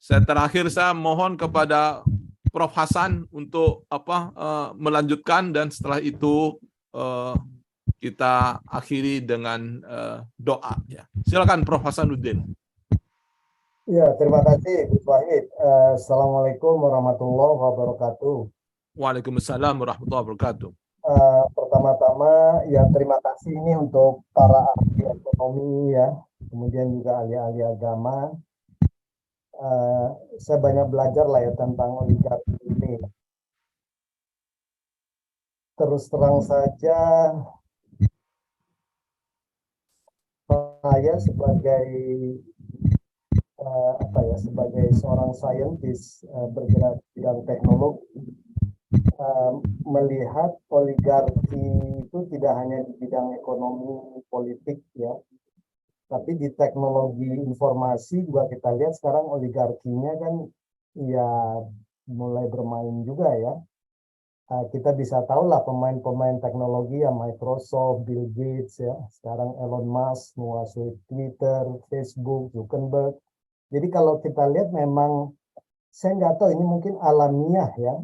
Saya mohon kepada Prof. Hasan untuk melanjutkan, dan setelah itu kita akhiri dengan doa. Ya. Silakan Prof. Hasanuddin. Ya, terima kasih Gus Wahid. Assalamualaikum warahmatullahi wabarakatuh. Waalaikumsalam warahmatullahi wabarakatuh. Pertama-tama ya terima kasih ini untuk para ahli ekonomi ya, kemudian juga ahli-ahli agama. Saya banyak belajar lah ya tentang oligarki ini. Terus terang saja, saya sebagai sebagai seorang saintis bergerak di bidang teknologi, melihat oligarki itu tidak hanya di bidang ekonomi politik ya, tapi di teknologi informasi juga kita lihat sekarang oligarkinya kan ya mulai bermain juga ya. Kita bisa tahu lah pemain-pemain teknologi ya, Microsoft, Bill Gates ya, sekarang Elon Musk menguasai Twitter, Facebook, Zuckerberg. Jadi kalau kita lihat memang, saya nggak tahu ini mungkin alamiah ya.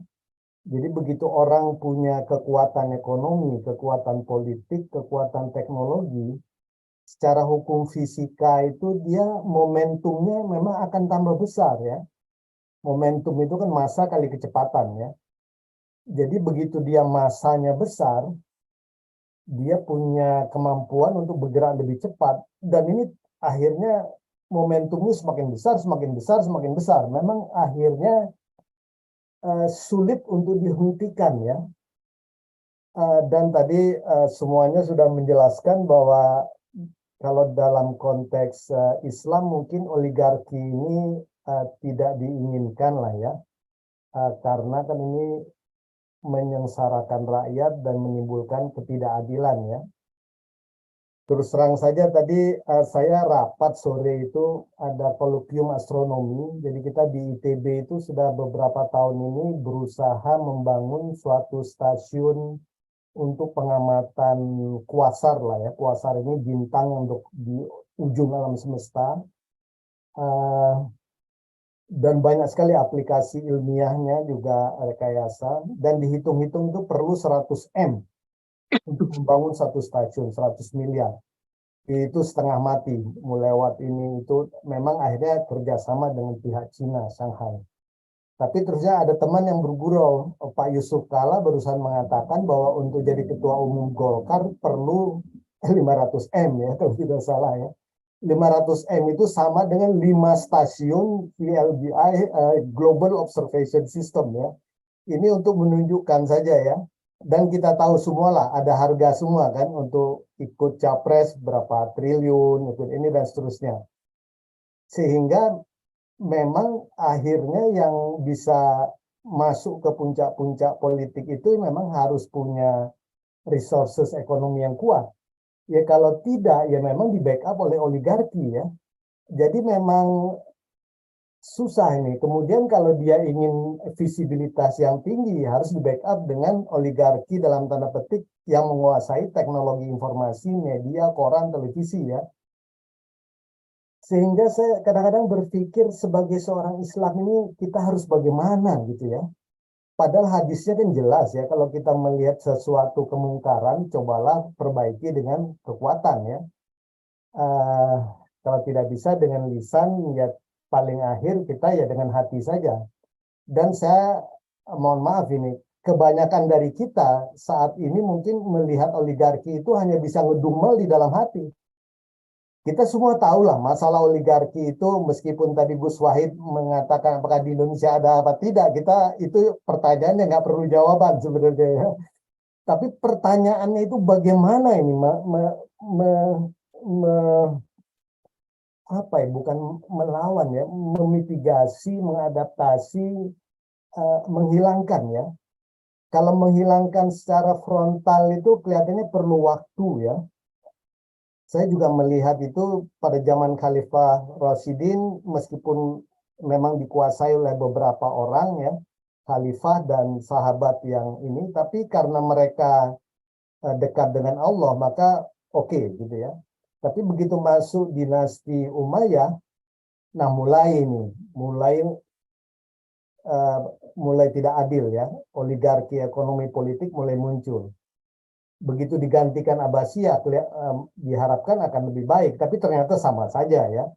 Jadi begitu orang punya kekuatan ekonomi, kekuatan politik, kekuatan teknologi, secara hukum fisika itu dia momentumnya memang akan tambah besar ya. Momentum itu kan massa kali kecepatan ya. Jadi begitu dia massanya besar, dia punya kemampuan untuk bergerak lebih cepat. Dan ini akhirnya momentumnya semakin besar, semakin besar, semakin besar. Memang akhirnya sulit untuk dihentikan ya. Dan tadi semuanya sudah menjelaskan bahwa kalau dalam konteks Islam mungkin oligarki ini tidak diinginkan lah ya, karena kan ini menyengsarakan rakyat dan menimbulkan ketidakadilan ya. Terus terang saja tadi saya rapat sore itu ada kolokium astronomi, jadi kita di ITB itu sudah beberapa tahun ini berusaha membangun suatu stasiun untuk pengamatan kuasar lah ya. Kuasar ini bintang yang di ujung alam semesta. Dan banyak sekali aplikasi ilmiahnya juga rekayasa. Dan dihitung-hitung itu perlu 100 M untuk membangun satu stasiun, 100 miliar. Itu setengah mati. Lewat ini itu memang akhirnya kerjasama dengan pihak Cina, Shanghai. Tapi terusnya ada teman yang bergurau, Pak Yusuf Kala barusan mengatakan bahwa untuk jadi ketua umum Golkar perlu 500 M ya, kalau tidak salah ya. 500 M itu sama dengan 5 stasiun VLBI Global Observation System ya. Ini untuk menunjukkan saja ya. Dan kita tahu semua lah, ada harga semua kan untuk ikut capres berapa triliun, ikut ini dan seterusnya. Sehingga memang akhirnya yang bisa masuk ke puncak-puncak politik itu memang harus punya resources ekonomi yang kuat. Ya kalau tidak, ya memang di backup oleh oligarki ya. Jadi memang susah ini. Kemudian kalau dia ingin visibilitas yang tinggi, harus di backup dengan oligarki dalam tanda petik yang menguasai teknologi informasi, media, koran, televisi ya. Sehingga saya kadang-kadang berpikir sebagai seorang Islam ini kita harus bagaimana gitu ya. Padahal hadisnya kan jelas ya, kalau kita melihat sesuatu kemungkaran, cobalah perbaiki dengan kekuatan ya. Kalau tidak bisa dengan lisan, ya paling akhir kita ya dengan hati saja. Dan saya mohon maaf ini, kebanyakan dari kita saat ini mungkin melihat oligarki itu hanya bisa ngedumel di dalam hati. Kita semua tahu lah masalah oligarki itu, meskipun tadi Gus Wahid mengatakan apakah di Indonesia ada apa tidak, kita itu pertanyaan yang nggak perlu jawaban sebenarnya ya. Tapi pertanyaannya itu bagaimana ini bukan melawan ya, memitigasi, mengadaptasi, menghilangkan ya. Kalau menghilangkan secara frontal itu kelihatannya perlu waktu ya. Saya juga melihat itu pada zaman Khalifah Rasyidin, meskipun memang dikuasai oleh beberapa orang ya, khalifah dan sahabat yang ini, tapi karena mereka dekat dengan Allah, maka oke gitu ya. Tapi begitu masuk dinasti Umayyah, Nah, mulai tidak adil ya, oligarki ekonomi politik mulai muncul. Begitu digantikan Abbasiyah, diharapkan akan lebih baik, tapi ternyata sama saja ya.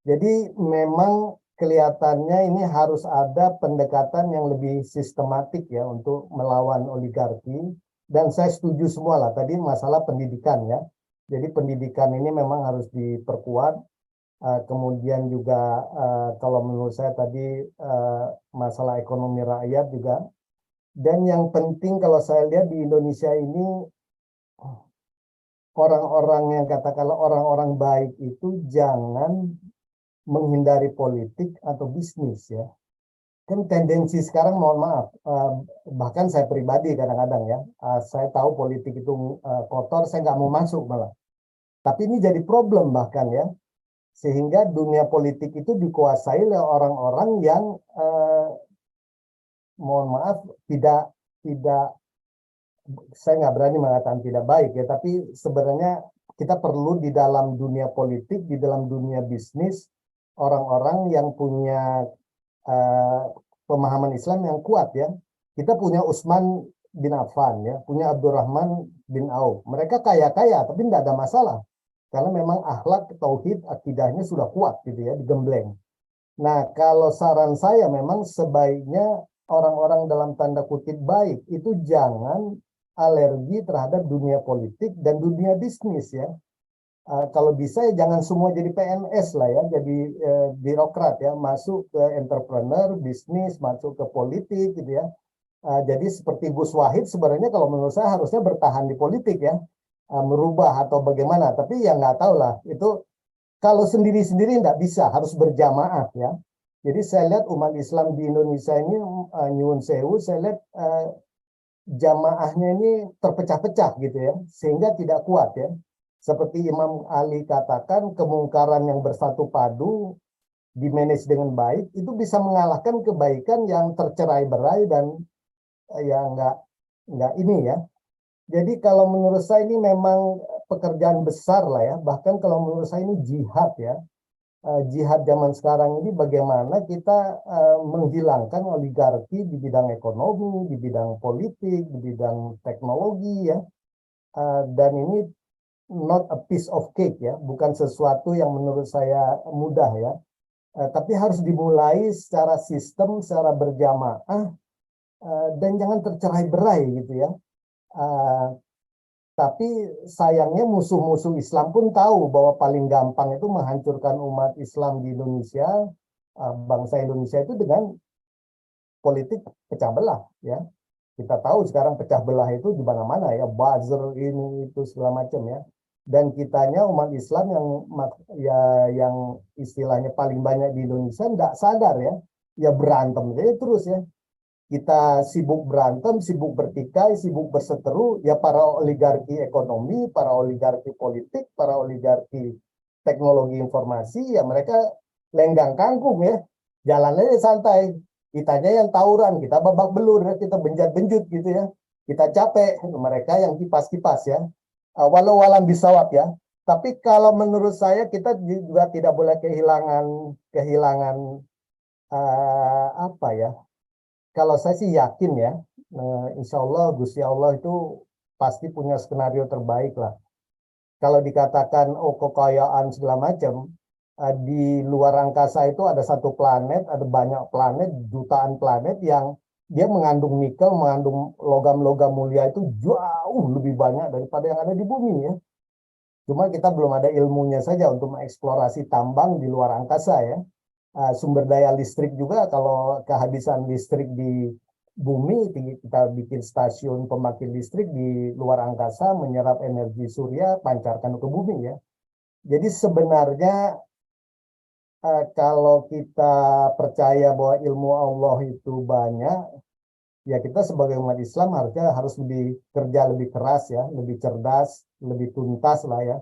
Jadi memang kelihatannya ini harus ada pendekatan yang lebih sistematik ya untuk melawan oligarki. Dan saya setuju semua lah tadi masalah pendidikan ya. Jadi pendidikan ini memang harus diperkuat. Kemudian juga kalau menurut saya tadi masalah ekonomi rakyat juga. Dan yang penting kalau saya lihat di Indonesia ini orang-orang yang katakanlah orang-orang baik itu jangan menghindari politik atau bisnis ya. Kan tendensi sekarang mohon maaf, bahkan saya pribadi kadang-kadang ya, saya tahu politik itu kotor, saya nggak mau masuk malah. Tapi ini jadi problem bahkan ya, sehingga dunia politik itu dikuasai oleh orang-orang yang mohon maaf tidak saya nggak berani mengatakan tidak baik ya, tapi sebenarnya kita perlu di dalam dunia politik, di dalam dunia bisnis, orang-orang yang punya pemahaman Islam yang kuat ya. Kita punya Utsman bin Affan ya, punya Abdurrahman bin Auf. Mereka kaya-kaya, tapi tidak ada masalah. Karena memang akhlak, tauhid, akidahnya sudah kuat gitu ya, digembleng. Nah, kalau saran saya memang sebaiknya orang-orang dalam tanda kutip baik itu jangan alergi terhadap dunia politik dan dunia bisnis ya. Kalau bisa ya jangan semua jadi PNS lah ya, jadi birokrat ya, masuk ke entrepreneur, bisnis, masuk ke politik gitu ya. Jadi seperti Gus Wahid sebenarnya kalau menurut saya harusnya bertahan di politik ya, merubah atau bagaimana. Tapi ya nggak tahu lah, itu kalau sendiri-sendiri nggak bisa, harus berjamaah ya. Jadi saya lihat umat Islam di Indonesia ini, nyuwun sewu, saya lihat jamaahnya ini terpecah-pecah gitu ya, sehingga tidak kuat ya. Seperti Imam Ali katakan, kemungkaran yang bersatu padu, dimanage dengan baik, itu bisa mengalahkan kebaikan yang tercerai-berai dan ya nggak ini ya. Jadi kalau menurut saya ini memang pekerjaan besar lah ya. Bahkan kalau menurut saya ini jihad ya. Jihad zaman sekarang ini bagaimana kita menghilangkan oligarki di bidang ekonomi, di bidang politik, di bidang teknologi ya. Dan ini not a piece of cake ya, bukan sesuatu yang menurut saya mudah ya. Tapi harus dimulai secara sistem, secara berjamaah, dan jangan tercerai-berai gitu ya. Tapi sayangnya musuh-musuh Islam pun tahu bahwa paling gampang itu menghancurkan umat Islam di Indonesia, bangsa Indonesia itu dengan politik pecah belah ya. Kita tahu sekarang pecah belah itu di mana-mana ya, buzzer ini itu segala macam ya. Dan kitanya umat Islam yang istilahnya paling banyak di Indonesia tidak sadar ya berantem aja terus ya. Kita sibuk berantem, sibuk bertikai, sibuk berseteru, ya para oligarki ekonomi, para oligarki politik, para oligarki teknologi informasi, ya mereka lenggang kangkung ya, jalan aja santai. Kitanya yang tawuran, kita babak belur, ya, kita benjat-benjut gitu ya. Kita capek, mereka yang kipas-kipas ya. Walau walam bisawab ya. Tapi kalau menurut saya kita juga tidak boleh kehilangan apa ya? Kalau saya sih yakin ya, insya Allah Gusti Allah itu pasti punya skenario terbaik lah. Kalau dikatakan oh kekayaan segala macam, di luar angkasa itu ada satu planet, ada banyak planet, jutaan planet yang dia mengandung nikel, mengandung logam-logam mulia itu jauh lebih banyak daripada yang ada di bumi ya. Cuma kita belum ada ilmunya saja untuk mengeksplorasi tambang di luar angkasa ya. Sumber daya listrik juga, kalau kehabisan listrik di bumi, kita bikin stasiun pembangkit listrik di luar angkasa, menyerap energi surya, pancarkan ke bumi ya. Jadi sebenarnya kalau kita percaya bahwa ilmu Allah itu banyak, ya kita sebagai umat Islam harus lebih kerja lebih keras ya, lebih cerdas, lebih tuntas lah ya,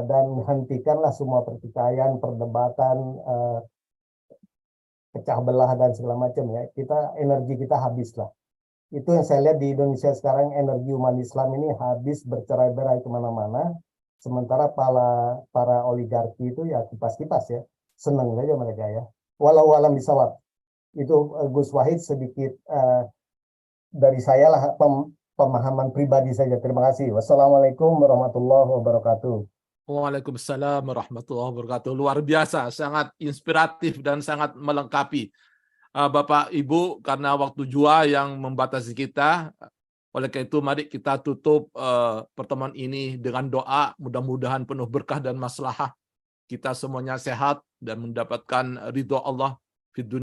dan hentikanlah semua pertikaian, perdebatan, pecah belah dan segala macam ya. Energi kita habis lah. Itu yang saya lihat di Indonesia sekarang, energi umat Islam ini habis bercerai-berai kemana-mana. Sementara para oligarki itu ya kipas-kipas ya. senang saja mereka ya. Walau alam bisawab. Itu Gus Wahid sedikit dari saya lah pemahaman pribadi saja. Terima kasih. Wassalamualaikum warahmatullahi wabarakatuh. Waalaikumsalam warahmatullahi wabarakatuh. Luar biasa, sangat inspiratif dan sangat melengkapi. Bapak Ibu, karena waktu jua yang membatasi kita, oleh karena itu mari kita tutup pertemuan ini dengan doa, mudah-mudahan penuh berkah dan maslahah. Kita semuanya sehat dan mendapatkan ridho Allah di dunia